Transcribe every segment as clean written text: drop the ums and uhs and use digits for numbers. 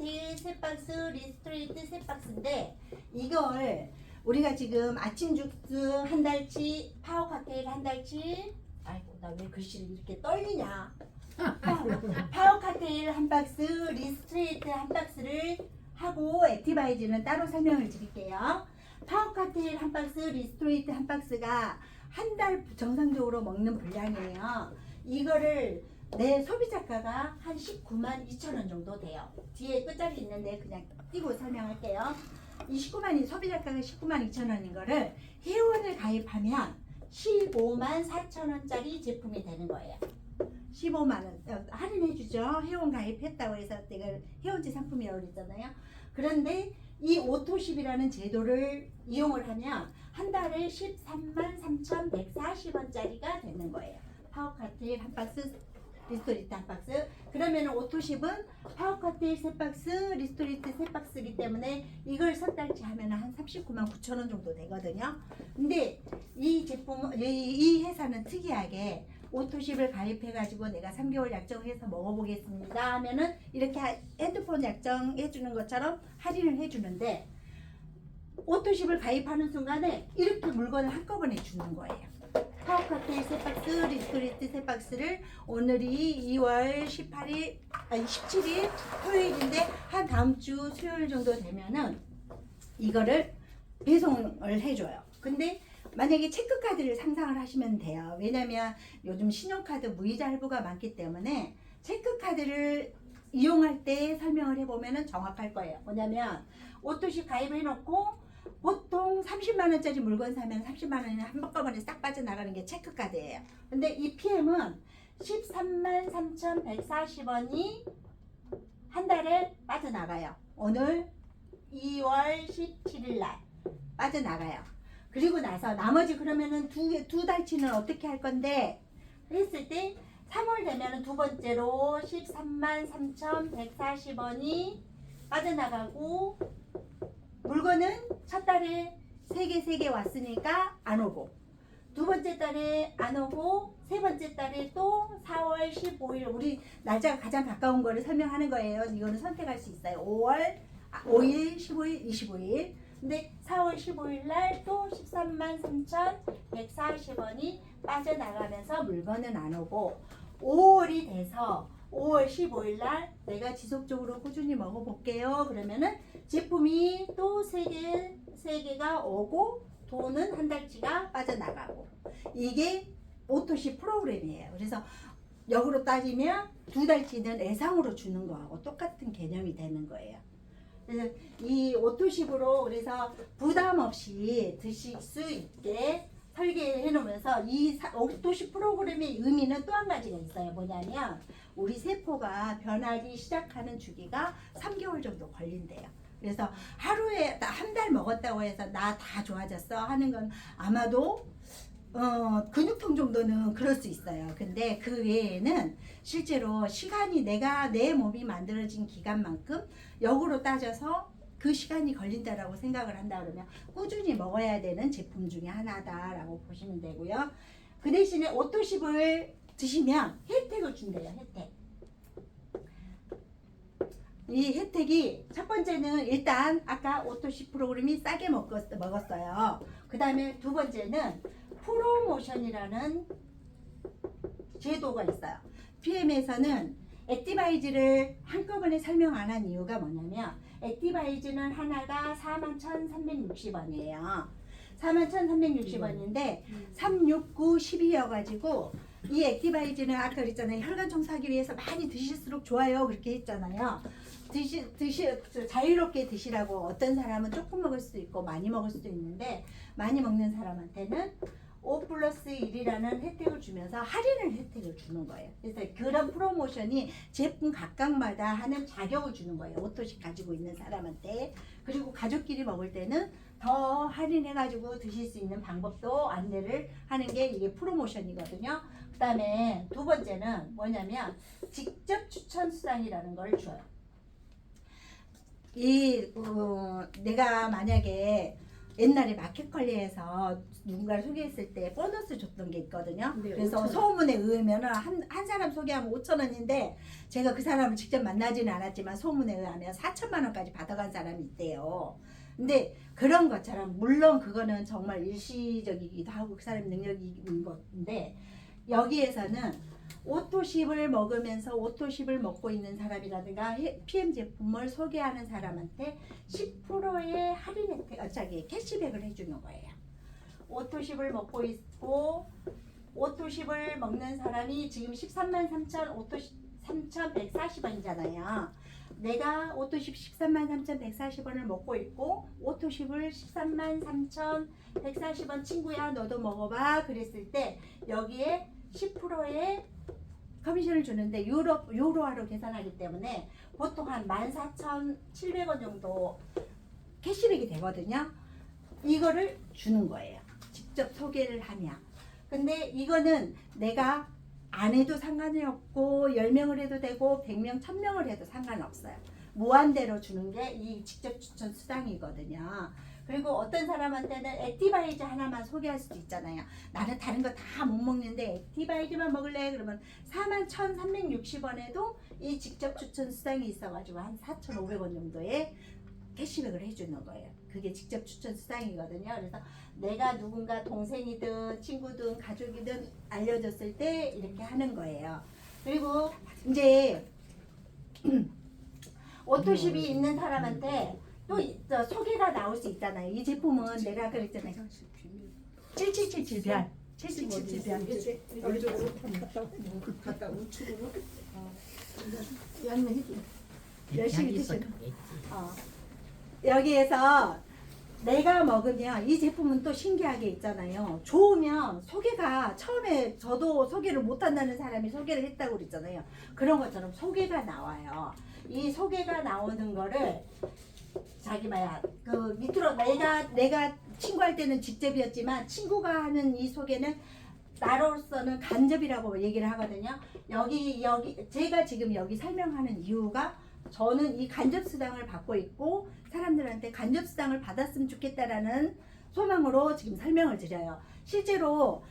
파워칵테일 3박스, 리스트레이트 3박스인데 이걸 우리가 지금 아침 주스 한 달치, 파워칵테일 한 달치, 아이고 나 왜 글씨를 이렇게 떨리냐. 파워칵테일 한 박스, 리스트레이트 한 박스를 하고 액티바이즈는 따로 설명을 드릴게요. 파워칵테일 한 박스, 리스트레이트 한 박스가 한 달 정상적으로 먹는 분량이에요. 이거를 내 소비자가가 한 19만 2천 원 정도 돼요. 뒤에 끝자리 있는데 그냥 띄고 설명할게요. 이 19만이 소비자가가 19만 2천 원인 거를 회원을 가입하면 15만 4천 원짜리 제품이 되는 거예요. 15만 원 할인해 주죠. 회원 가입했다고 해서 이걸 회원제 상품이라고 그랬잖아요. 그런데 이 오토십이라는 제도를 이용을 하면 한 달에 13만 3,140원짜리가 되는 거예요. 파워칵테일 한 박스, 리스토리트 한 박스. 그러면 오토십은 파워칵테일 3박스, 리스토리트 3박스이기 때문에 이걸 석 달치 하면 한 39만 9천 원 정도 되거든요. 근데 이 제품, 이 회사는 특이하게 오토십을 가입해가지고 내가 3개월 약정해서 먹어보겠습니다 하면은 이렇게 핸드폰 약정해주는 것처럼 할인을 해주는데 오토십을 가입하는 순간에 이렇게 물건을 한꺼번에 주는 거예요. 파워칵테일 3박스, 리스토리트 3박스를 오늘이 2월 17일 토요일인데 한 다음 주 수요일 정도 되면은 이거를 배송을 해줘요. 근데 만약에 체크카드를 상상을 하시면 돼요. 왜냐면 요즘 신용카드 무이자 할부가 많기 때문에 체크카드를 이용할 때 설명을 해보면 정확할 거예요. 뭐냐면 오토십 가입을 해놓고 보통 30만원짜리 물건 사면 30만원이 한꺼번에 싹 빠져나가는 게 체크카드예요. 근데 이 PM은 13만 3,140원이 한 달에 빠져나가요. 오늘 2월 17일 날 빠져나가요. 그리고 나서 나머지 그러면은 두 달치는 어떻게 할 건데 했을 때 3월 되면은 두 번째로 13만 3,140원이 빠져나가고 물건은 첫 달에 3개 왔으니까 안 오고 두 번째 달에 안 오고 세 번째 달에 또 4월 15일 우리 날짜가 가장 가까운 거를 설명하는 거예요. 이거는 선택할 수 있어요. 5일, 15일, 25일. 근데 4월 15일 날 또 13만 3,140원이 빠져나가면서 물건은 안 오고 5월이 돼서 5월 15일 날 내가 지속적으로 꾸준히 먹어볼게요. 그러면은 제품이 또 3개가 오고 돈은 한 달치가 빠져나가고 이게 오토십 프로그램이에요. 그래서 역으로 따지면 두 달치는 애상으로 주는 거하고 똑같은 개념이 되는 거예요. 그래서 이 오토십으로 그래서 부담 없이 드실 수 있게 설계해 놓으면서 이 오토십 프로그램의 의미는 또 한 가지가 있어요. 뭐냐면 우리 세포가 변하기 시작하는 주기가 3개월 정도 걸린대요. 그래서 하루에 한 달 먹었다고 해서 나 다 좋아졌어 하는 건 아마도 근육통 정도는 그럴 수 있어요. 근데 그 외에는 실제로 시간이 내 몸이 만들어진 기간만큼 역으로 따져서 그 시간이 걸린다라고 생각을 한다 그러면 꾸준히 먹어야 되는 제품 중에 하나다라고 보시면 되고요. 그 대신에 오토십을 드시면 혜택을 준대요. 혜택. 이 혜택이 첫 번째는 일단 아까 오토십 프로그램이 싸게 먹었어요. 그 다음에 두 번째는 프로모션이라는 제도가 있어요. PM에서는 액티바이즈를 한꺼번에 설명 안 한 이유가 뭐냐면 액티바이즈는 하나가 41,360원이에요. 41,360원인데 369, 12여가지고 이 액티바이즈는 아까 그랬잖아요. 혈관 청소하기 위해서 많이 드실수록 좋아요. 그렇게 했잖아요. 자유롭게 드시라고 어떤 사람은 조금 먹을 수도 있고 많이 먹을 수도 있는데 많이 먹는 사람한테는 5+1이라는 혜택을 주면서 할인을 혜택을 주는 거예요. 그래서 그런 프로모션이 제품 각각마다 하는 자격을 주는 거예요. 오토십 가지고 있는 사람한테. 그리고 가족끼리 먹을 때는 더 할인해가지고 드실 수 있는 방법도 안내를 하는 게 이게 프로모션이거든요. 그 다음에 두 번째는 뭐냐면 직접 추천 수당이라는 걸 줘요. 내가 만약에 옛날에 마켓컬리에서 누군가를 소개했을 때 보너스 줬던 게 있거든요. 네, 그래서 5,000원. 소문에 의하면 한 사람 소개하면 5,000원인데 제가 그 사람을 직접 만나지는 않았지만 소문에 의하면 4천만 원까지 받아간 사람이 있대요. 근데 그런 것처럼 물론 그거는 정말 일시적이기도 하고 그 사람 능력인 건데 여기에서는 오토십을 먹으면서 오토십을 먹고 있는 사람이라든가 PM 제품을 소개하는 사람한테 10%의 할인 혜택, 캐시백을 해주는 거예요. 오토십을 먹고 있고 오토십을 먹는 사람이 지금 13만 3천 오토십 3,140원이잖아요. 내가 오토십 13만 3,140원을 먹고 있고 오토십을 13만 3,140원 친구야 너도 먹어봐 그랬을 때 여기에 10%의 커미션을 주는데 유로화로 계산하기 때문에 보통 한 14,700원 정도 캐시백이 되거든요. 이거를 주는 거예요. 직접 소개를 하면. 근데 이거는 내가 안 해도 상관이 없고 10명을 해도 되고 100명, 1000명을 해도 상관없어요. 무한대로 주는 게 이 직접 추천 수당이거든요. 그리고 어떤 사람한테는 액티바이즈 하나만 소개할 수도 있잖아요. 나는 다른 거 다 못 먹는데 액티바이즈만 먹을래? 그러면 41,360원에도 이 직접 추천 수당이 있어가지고 한 4,500원 정도의 캐시백을 해주는 거예요. 그게 직접 추천 수당이거든요. 그래서 내가 누군가 동생이든 친구든 가족이든 알려줬을 때 이렇게 하는 거예요. 그리고 이제 오토십이 있는 사람한테 또 소개가 나올 수 있잖아요. 이 제품은 내가 그랬잖아요. 7777별. 7777별. 여기저기로 갔다 우측으로 양면해줘. 열심히 드시는. 여기에서 내가 먹으면 이 제품은 또 신기하게 있잖아요. 좋으면 소개가 처음에 저도 소개를 못한다는 사람이 소개를 했다고 그랬잖아요. 그런 것처럼 소개가 나와요. 이 소개가 나오는 거를 자기 말야 그 밑으로 내가 친구할 때는 직접이었지만 친구가 하는 이 소개는 나로서는 간접이라고 얘기를 하거든요. 여기 제가 지금 여기 설명하는 이유가 저는 이 간접 수당을 받고 있고 사람들한테 간접 수당을 받았으면 좋겠다라는 소망으로 지금 설명을 드려요. 실제로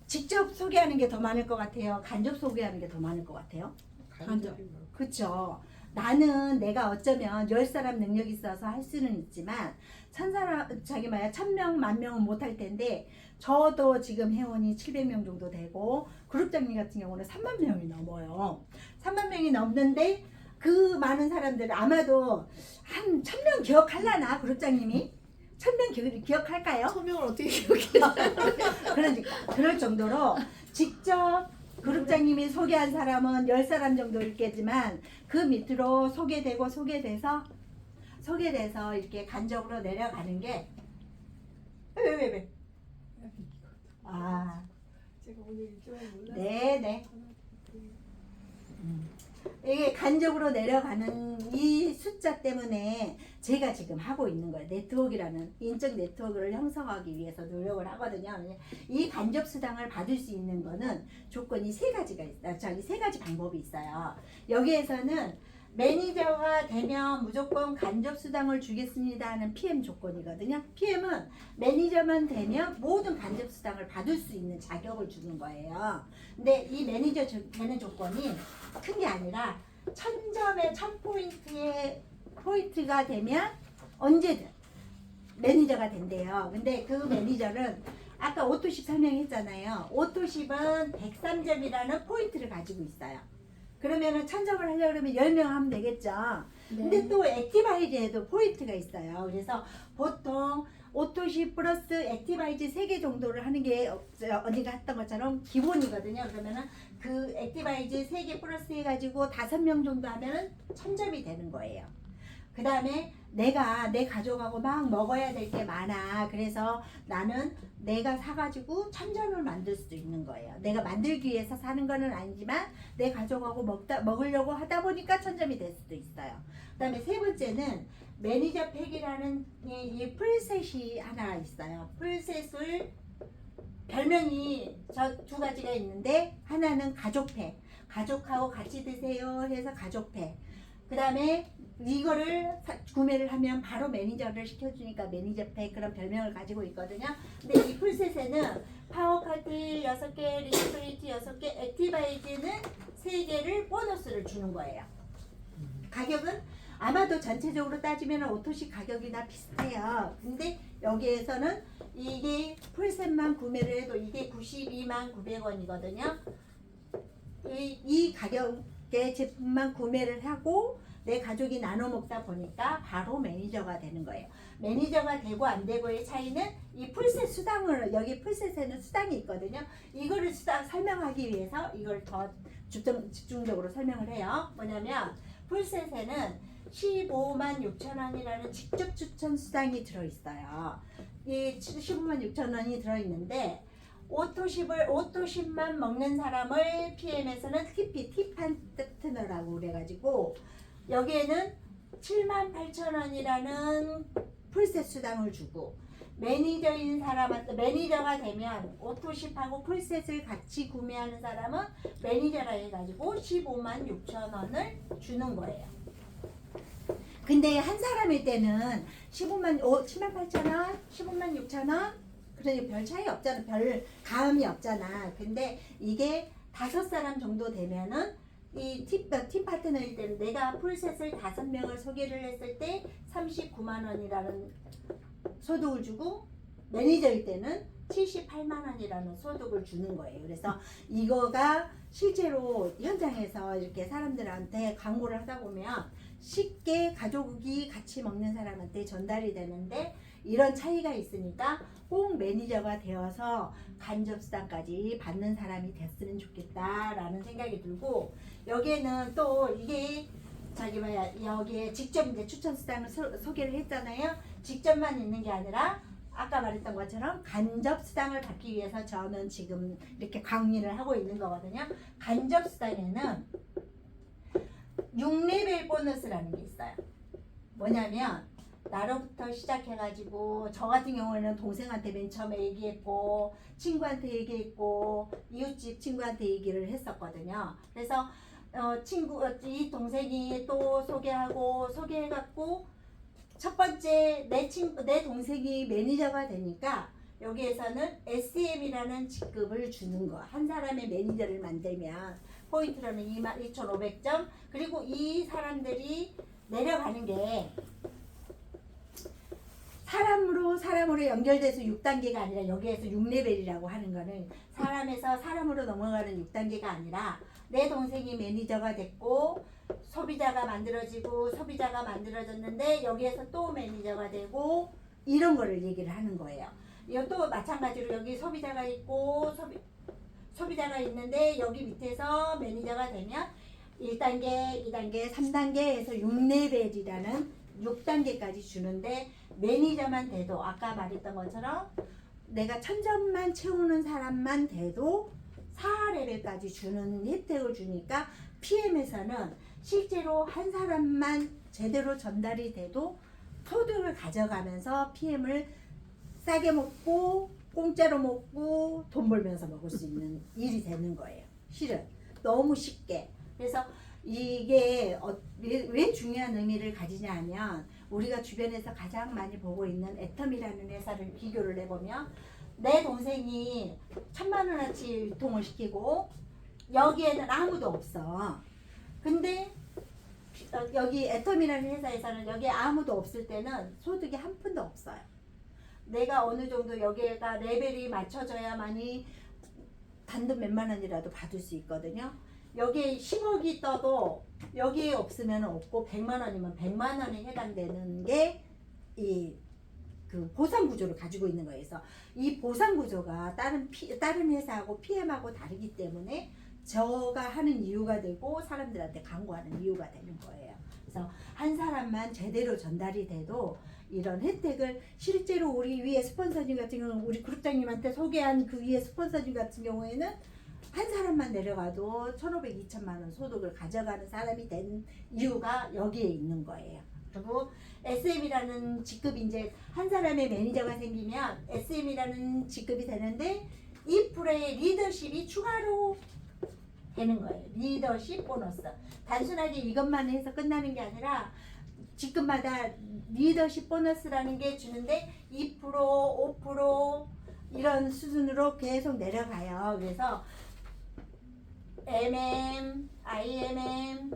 직접 소개하는 게 더 많을 것 같아요. 간접 소개하는 게 더 많을 것 같아요. 간접. 그렇죠. 나는 내가 어쩌면 10사람 능력이 있어서 할 수는 있지만 1000사람 자기 말야 1000명 10,000명은 못할 텐데 저도 지금 회원이 700명 정도 되고 그룹장님 같은 경우는 3만 명이 넘어요. 3만 명이 넘는데 그 많은 사람들 아마도 한 1000명 기억할라나 그룹장님이? 1000명 기억할까요? 1000명을 어떻게 기억해? 그러니까 그럴 정도로 직접 그룹장님이 소개한 사람은 10사람 정도 있겠지만 그 밑으로 소개돼서 이렇게 간접으로 내려가는 게 왜? 아, 제가 오늘 일정을 몰라서. 네네. 이게 간접으로 내려가는 이 숫자 때문에 제가 지금 하고 있는 거예요. 네트워크라는 인적 네트워크를 형성하기 위해서 노력을 하거든요. 이 간접 수당을 받을 수 있는 거는 조건이 세 가지 방법이 있어요. 여기에서는 매니저가 되면 무조건 간접 수당을 주겠습니다 하는 PM 조건이거든요. PM은 매니저만 되면 모든 간접 수당을 받을 수 있는 자격을 주는 거예요. 근데 이 매니저 되는 조건이 큰 게 아니라 1000점에 1000포인트의 포인트가 되면 언제든 매니저가 된대요. 근데 그 매니저는 아까 오토십 설명했잖아요. 오토십은 103점이라는 포인트를 가지고 있어요. 그러면은 1000점을 하려고 그러면 10명 하면 되겠죠. 근데 또 액티바이즈에도 포인트가 있어요. 그래서 보통 오토십 플러스 액티바이즈 3개 정도를 하는 게 언니가 했던 것처럼 기본이거든요. 그러면은 그 액티바이즈 3개 플러스 해가지고 5명 정도 하면은 1000점이 되는 거예요. 그 다음에 내가 내 가족하고 막 먹어야 될 게 많아. 그래서 나는 내가 사가지고 1000점을 만들 수도 있는 거예요. 내가 만들기 위해서 사는 거는 아니지만 내 가족하고 먹으려고 하다 보니까 1000점이 될 수도 있어요. 그 다음에 세 번째는 매니저 팩이라는 이 풀셋이 하나 있어요. 풀셋을 별명이 저 두 가지가 있는데 하나는 가족팩. 가족하고 같이 드세요 해서 가족팩. 그 다음에 이거를 구매를 하면 바로 매니저를 시켜주니까 매니저팩 그런 별명을 가지고 있거든요. 근데 이 풀셋에는 파워카트 6개, 리스트레이트 6개, 액티바이즈는 3개를 보너스를 주는 거예요. 가격은 아마도 전체적으로 따지면 오토시 가격이나 비슷해요. 근데 여기에서는 이게 풀셋만 구매를 해도 이게 92만 900원이거든요. 이 가격의 제품만 구매를 하고 내 가족이 나눠 먹다 보니까 바로 매니저가 되는 거예요. 매니저가 되고 안 되고의 차이는 이 풀셋 수당을, 여기 풀셋에는 수당이 있거든요. 이거를 설명하기 위해서 이걸 더 집중적으로 설명을 해요. 뭐냐면 풀셋에는 15만 6천 원이라는 직접 추천 수당이 들어있어요. 이 15만 6천 원이 들어있는데 오토십만 먹는 사람을 PM에서는 티 파트너라고 그래가지고 여기에는 7만 8천 원이라는 풀셋 수당을 주고 매니저인 사람한테 매니저가 되면 오토십하고 풀셋을 같이 구매하는 사람은 매니저라 해가지고 15만 6천 원을 주는 거예요. 근데 한 사람일 때는 7만 8천 원, 15만 6천 원 그러니 별 차이 없잖아. 별 가음이 없잖아. 근데 이게 5사람 정도 되면은 이 팀 파트너일 때는 내가 풀셋을 5명을 소개를 했을 때 39만 원이라는 소득을 주고 매니저일 때는 78만 원이라는 소득을 주는 거예요. 그래서 이거가 실제로 현장에서 이렇게 사람들한테 광고를 하다 보면 쉽게 가족이 같이 먹는 사람한테 전달이 되는데 이런 차이가 있으니까 꼭 매니저가 되어서 간접수당까지 받는 사람이 됐으면 좋겠다라는 생각이 들고 여기에는 또 이게 여기에 직접 이제 추천수당을 소개를 했잖아요. 직접만 있는 게 아니라 아까 말했던 것처럼 간접수당을 받기 위해서 저는 지금 이렇게 강의를 하고 있는 거거든요. 간접수당에는 6레벨 보너스라는 게 있어요. 뭐냐면 나로부터 시작해가지고 저 같은 경우에는 동생한테 맨 처음에 얘기했고 친구한테 얘기했고 이웃집 친구한테 얘기를 했었거든요. 그래서 이 동생이 또 소개해갖고 첫 번째 내 동생이 매니저가 되니까 여기에서는 SM이라는 직급을 주는 거. 한 사람의 매니저를 만들면 포인트로는 22,500점. 그리고 이 사람들이 내려가는 게 사람으로 연결돼서 6단계가 아니라 여기에서 6레벨이라고 하는 거는 사람에서 사람으로 넘어가는 6단계가 아니라 내 동생이 매니저가 됐고 소비자가 만들어졌는데 여기에서 또 매니저가 되고 이런 거를 얘기를 하는 거예요. 이것도 마찬가지로 여기 소비자가 있고 소비자가 있는데 여기 밑에서 매니저가 되면 1단계, 2단계, 3단계에서 6레벨이라는 6단계까지 주는데 매니저만 돼도 아까 말했던 것처럼 내가 1000점만 채우는 사람만 돼도 4레벨까지 주는 혜택을 주니까 PM에서는 실제로 한 사람만 제대로 전달이 돼도 소득을 가져가면서 PM을 싸게 먹고 공짜로 먹고 돈 벌면서 먹을 수 있는 일이 되는 거예요. 실은 너무 쉽게. 그래서 이게 왜 중요한 의미를 가지냐 하면 우리가 주변에서 가장 많이 보고 있는 애텀이라는 회사를 비교를 해보면 내 동생이 1000만 원어치 유통을 시키고 여기에는 아무도 없어. 근데 여기 애텀이라는 회사에서는 여기에 아무도 없을 때는 소득이 한 푼도 없어요. 내가 어느 정도 여기가 레벨이 맞춰져야만이 단돈 몇만 원이라도 받을 수 있거든요. 여기에 10억이 떠도 여기에 없으면 없고 100만 원이면 100만 원에 해당되는 게 이 그 보상 구조를 가지고 있는 거예요. 그래서 이 보상 구조가 다른 회사하고 PM하고 다르기 때문에 저가 하는 이유가 되고 사람들한테 광고하는 이유가 되는 거예요. 그래서 한 사람만 제대로 전달이 돼도 이런 혜택을 실제로 우리 위에 스폰서님 같은 경우는 우리 그룹장님한테 소개한 그 위에 스폰서님 같은 경우에는 한 사람만 내려가도 1,500, 2천만 원 소득을 가져가는 사람이 된 이유가 여기에 있는 거예요. 그리고 SM이라는 직급이 이제 한 사람의 매니저가 생기면 SM이라는 직급이 되는데 이 프로의 리더십이 추가로 되는 거예요. 리더십 보너스. 단순하게 이것만 해서 끝나는 게 아니라 직급마다 리더십 보너스라는 게 주는데 2%, 5% 이런 수준으로 계속 내려가요. 그래서 MM, IMM,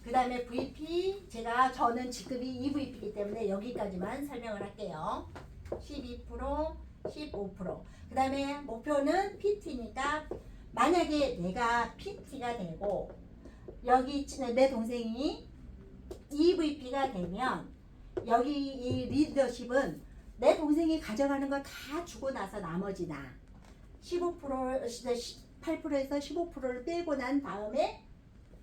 그 다음에 VP, 저는 직급이 EVP이기 때문에 여기까지만 설명을 할게요. 12%, 15%. 그 다음에 목표는 PT니까 만약에 내가 PT가 되고 여기 내 동생이 EVP가 되면 여기 이 리더십은 내 동생이 가져가는 거 다 주고 나서 나머지 나 15%, 8%에서 15%를 빼고 난 다음에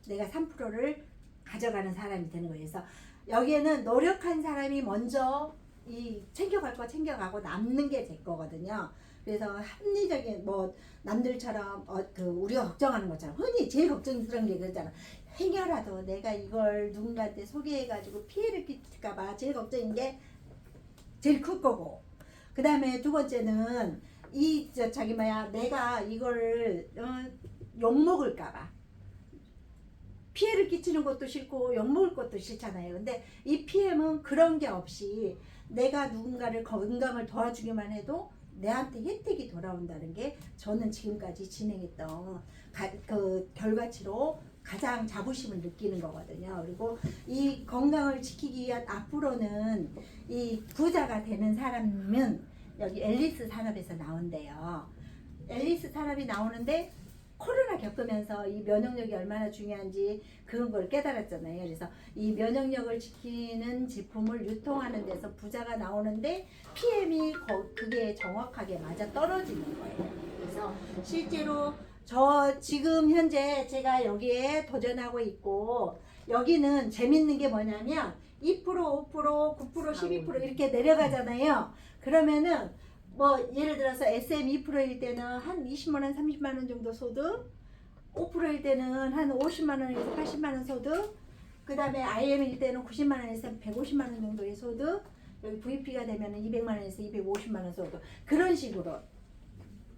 내가 3%를 가져가는 사람이 되는 거예요. 그래서 여기에는 노력한 사람이 먼저 이 챙겨갈 거 챙겨가고 남는 게 제 거거든요. 그래서 합리적인 뭐 남들처럼 그 우리가 걱정하는 것처럼 흔히 제일 걱정스러운 게 그러잖아. 행여라도 내가 이걸 누군가한테 소개해가지고 피해를 끼칠까봐 제일 걱정인 게 제일 클 거고. 그 다음에 두 번째는 내가 이걸 욕먹을까봐. 피해를 끼치는 것도 싫고 욕먹을 것도 싫잖아요. 근데 이 PM은 그런 게 없이 내가 누군가를 건강을 도와주기만 해도 내한테 혜택이 돌아온다는 게 저는 지금까지 진행했던 그 결과치로 가장 자부심을 느끼는 거거든요. 그리고 이 건강을 지키기 위한 앞으로는 이 부자가 되는 사람은 여기 앨리스 산업에서 나온대요. 앨리스 산업이 나오는데 코로나 겪으면서 이 면역력이 얼마나 중요한지 그런 걸 깨달았잖아요. 그래서 이 면역력을 지키는 제품을 유통하는 데서 부자가 나오는데 PM이 그게 정확하게 맞아 떨어지는 거예요. 그래서 실제로 저 지금 현재 제가 여기에 도전하고 있고 여기는 재밌는 게 뭐냐면 2%, 5%, 9%, 12% 이렇게 내려가잖아요. 그러면은 뭐 예를 들어서 SM 2%일 때는 한 20만 원, 30만 원 정도 소득, 5%일 때는 한 50만 원에서 80만 원 소득, 그 다음에 IM일 때는 90만 원에서 150만 원 정도의 소득, 여기 VP가 되면은 200만 원에서 250만 원 소득, 그런 식으로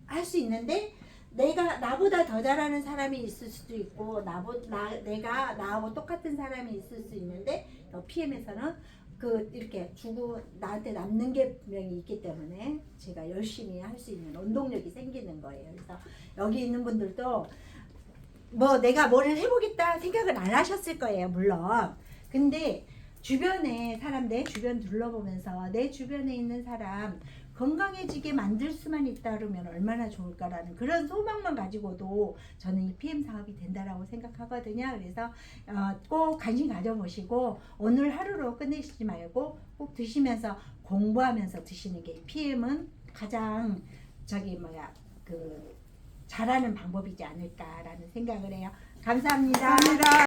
할 수 있는데 내가 나보다 더 잘하는 사람이 있을 수도 있고 내가 나하고 똑같은 사람이 있을 수 있는데 PM에서는 이렇게 주고 나한테 남는 게 분명히 있기 때문에 제가 열심히 할 수 있는 원동력이 생기는 거예요. 그래서 여기 있는 분들도 뭐 내가 뭐를 해보겠다 생각은 안 하셨을 거예요, 물론. 근데 주변에 사람, 내 주변 둘러보면서 내 주변에 있는 사람 건강해지게 만들 수만 있다 그러면 얼마나 좋을까라는 그런 소망만 가지고도 저는 이 PM 사업이 된다라고 생각하거든요. 그래서 꼭 관심 가져보시고 오늘 하루로 끝내시지 말고 꼭 드시면서 공부하면서 드시는 게 PM은 가장 잘하는 방법이지 않을까라는 생각을 해요. 감사합니다.